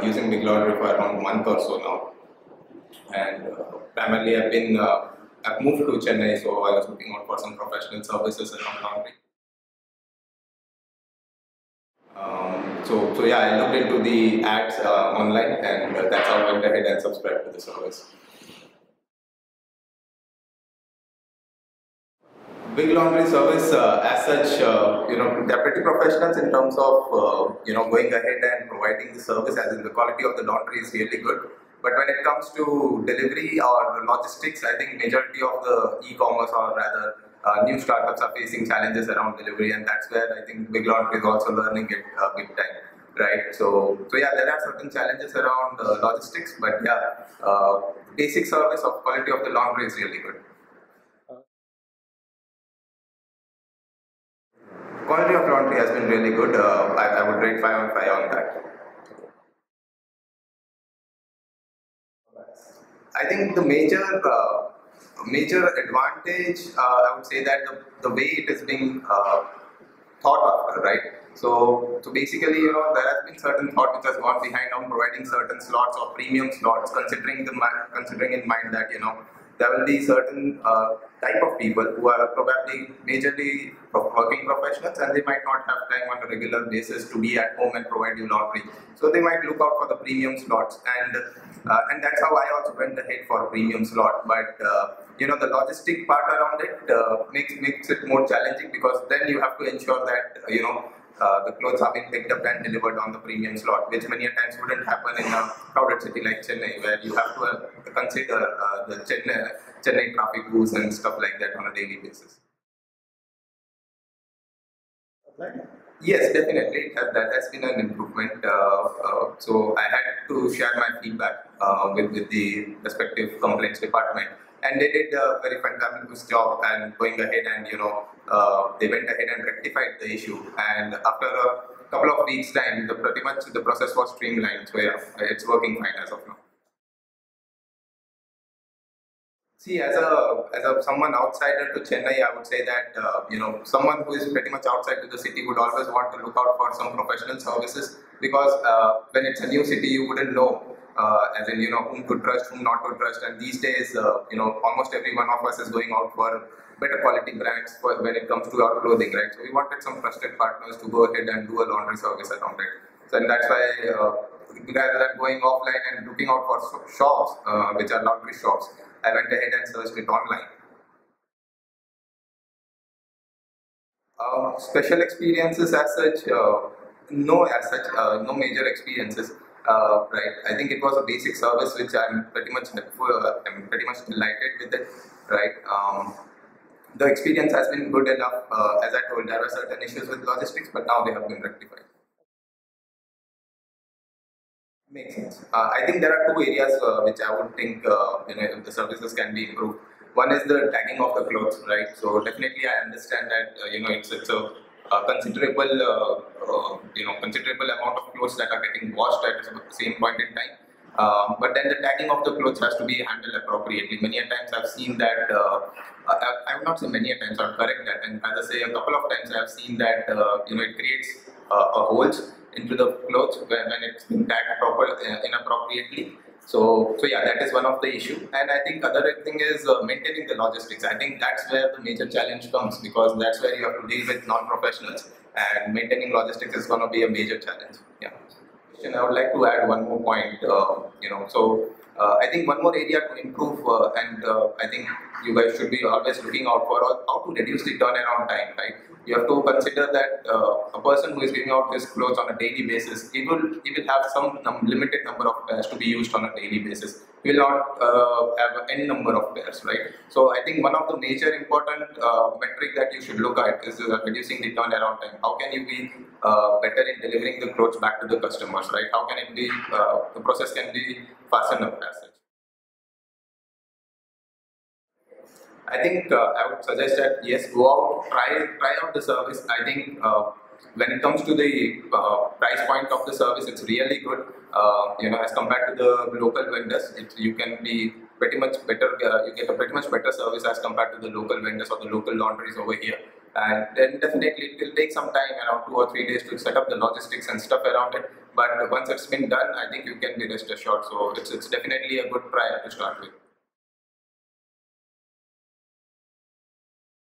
using Big Laundry for around a month or so now, and primarily I've moved to Chennai, so I was looking out for some professional services around laundry. So yeah, I looked into the ads online, and that's how I went ahead and subscribed to the service. Big Laundry service, as such, they're pretty professionals in terms of, going ahead and providing the service, as in the quality of the laundry is really good. But when it comes to delivery or logistics, I think majority of the e-commerce, or rather new startups, are facing challenges around delivery, and that's where I think Big Laundry is also learning it big time, right? So yeah, there are certain challenges around logistics, but yeah, basic service of quality of the laundry is really good. Quality of laundry has been really good. I would rate 5 on 5 on that. I think the major advantage, I would say that the way it is being thought after, right? So basically, there has been certain thought which has gone behind on providing certain slots or premium slots, considering in mind that there will be certain type of people who are probably majorly working professionals, and they might not have time on a regular basis to be at home and provide you laundry. So they might look out for the premium slots, and that's how I also went ahead for a premium slot. But the logistic part around it makes it more challenging, because then you have to ensure that the clothes have been picked up and delivered on the premium slot, which many times wouldn't happen in a crowded city like Chennai, where you have to consider the Chennai traffic rules and stuff like that on a daily basis. Yes, definitely. That has been an improvement. So I had to share my feedback with the respective complaints department, and they did a very fantastic job and going ahead and they went ahead and rectified the issue. And after a couple of weeks' time, pretty much the process was streamlined. So yeah, it's working fine as of now. See, as a someone outsider to Chennai, I would say that someone who is pretty much outside to the city would always want to look out for some professional services, because when it's a new city, you wouldn't know, as in whom to trust, whom not to trust. And these days, almost every one of us is going out for better quality brands when it comes to our clothing, right? So we wanted some trusted partners to go ahead and do a laundry service around it. So, and that's why, rather than going offline and looking out for shops, which are laundry shops, I went ahead and searched it online. Special experiences as such, no major experiences. Right, I think it was a basic service which I'm pretty much helpful. I'm pretty much delighted with it. Right, the experience has been good enough. As I told, there were certain issues with logistics, but now they have been rectified. Makes sense. I think there are two areas which I would think the services can be improved. One is the tagging of the clothes, right? So definitely I understand that it's a considerable considerable amount of clothes that are getting washed at the same point in time. But then the tagging of the clothes has to be handled appropriately. Many a times I've seen that, I would not say many a times, I'll correct that, and as I say, a couple of times I've seen that it creates a holes into the clothes when it's been tagged inappropriately. So yeah, that is one of the issue. And I think other thing is maintaining the logistics. I think that's where the major challenge comes, because that's where you have to deal with non-professionals, and maintaining logistics is going to be a major challenge. Yeah. And I would like to add one more point. I think one more area to improve, and I think you guys should be always looking out for how to reduce the turnaround time. Right, you have to consider that a person who is giving out his clothes on a daily basis, he will have some limited number of pairs to be used on a daily basis. He will not have n number of pairs, right? So I think one of the major important metric that you should look at is reducing the turnaround time. How can you be better in delivering the clothes back to the customers, right? How can it be, the process can be fastened up as such. I think I would suggest that yes, go out, try out the service. I think when it comes to the price point of the service, it's really good. As compared to the local vendors, you can be pretty much better. You get a pretty much better service as compared to the local vendors or the local laundries over here. and then definitely it will take some time, around 2 or 3 days, to set up the logistics and stuff around it. But once it's been done, I think you can be rest assured. So it's definitely a good trial to start with.